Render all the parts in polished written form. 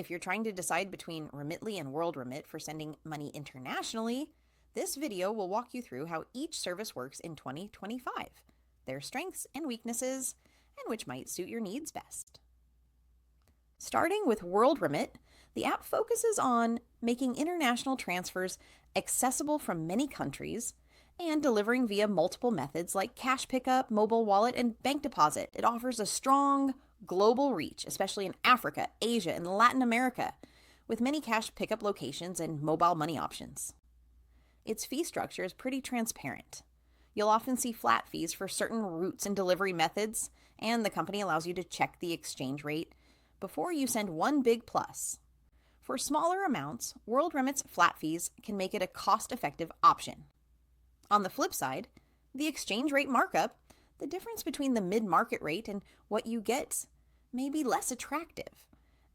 If you're trying to decide between Remitly and WorldRemit for sending money internationally, this video will walk you through how each service works in 2025, their strengths and weaknesses, and which might suit your needs best. Starting with WorldRemit, the app focuses on making international transfers accessible from many countries and delivering via multiple methods like cash pickup, mobile wallet, and bank deposit. It offers a strong global reach, especially in Africa, Asia, and Latin America, with many cash pickup locations and mobile money options. Its fee structure is pretty transparent. You'll often see flat fees for certain routes and delivery methods, and the company allows you to check the exchange rate before you send one big plus. For smaller amounts, WorldRemit's flat fees can make it a cost-effective option. On the flip side, the exchange rate markup, the difference between the mid-market rate and what you get, may be less attractive,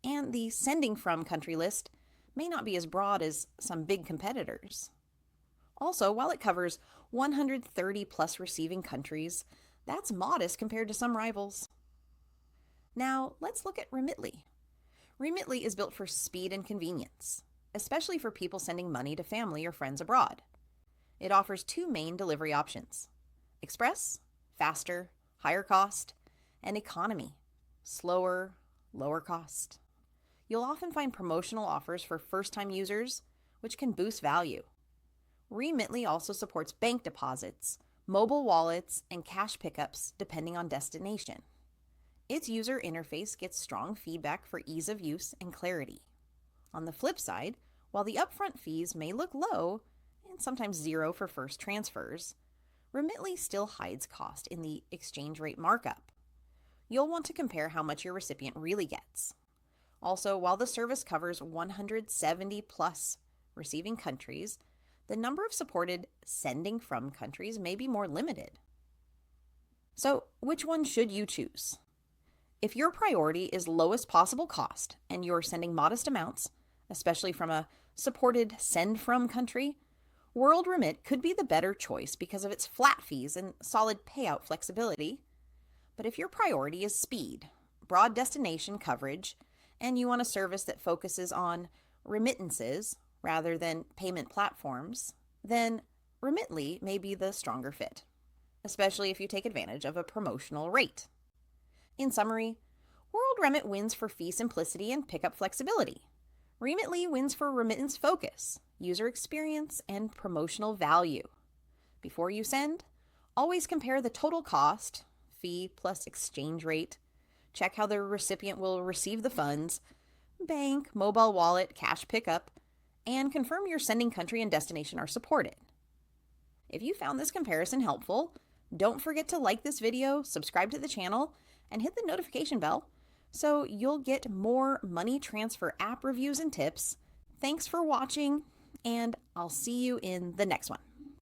and the sending from country list may not be as broad as some big competitors. Also, while it covers 130 plus receiving countries, that's modest compared to some rivals. Now, let's look at Remitly. Remitly is built for speed and convenience, especially for people sending money to family or friends abroad. It offers two main delivery options: Express, faster, higher cost, and Economy, slower, lower cost. You'll often find promotional offers for first-time users, which can boost value. Remitly also supports bank deposits, mobile wallets, and cash pickups depending on destination. Its user interface gets strong feedback for ease of use and clarity. On the flip side, while the upfront fees may look low, and sometimes zero for first transfers, Remitly still hides cost in the exchange rate markup. You'll want to compare how much your recipient really gets. Also, while the service covers 170 plus receiving countries, the number of supported sending from countries may be more limited. So, which one should you choose? If your priority is lowest possible cost and you're sending modest amounts, especially from a supported send from country, WorldRemit could be the better choice because of its flat fees and solid payout flexibility. But if your priority is speed, broad destination coverage, and you want a service that focuses on remittances rather than payment platforms, then Remitly may be the stronger fit, especially if you take advantage of a promotional rate. In summary, WorldRemit wins for fee simplicity and pickup flexibility. Remitly wins for remittance focus, user experience, and promotional value. Before you send, always compare the total cost, fee plus exchange rate, check how the recipient will receive the funds, bank, mobile wallet, cash pickup, and confirm your sending country and destination are supported. If you found this comparison helpful, don't forget to like this video, subscribe to the channel, and hit the notification bell so you'll get more money transfer app reviews and tips. Thanks for watching, and I'll see you in the next one.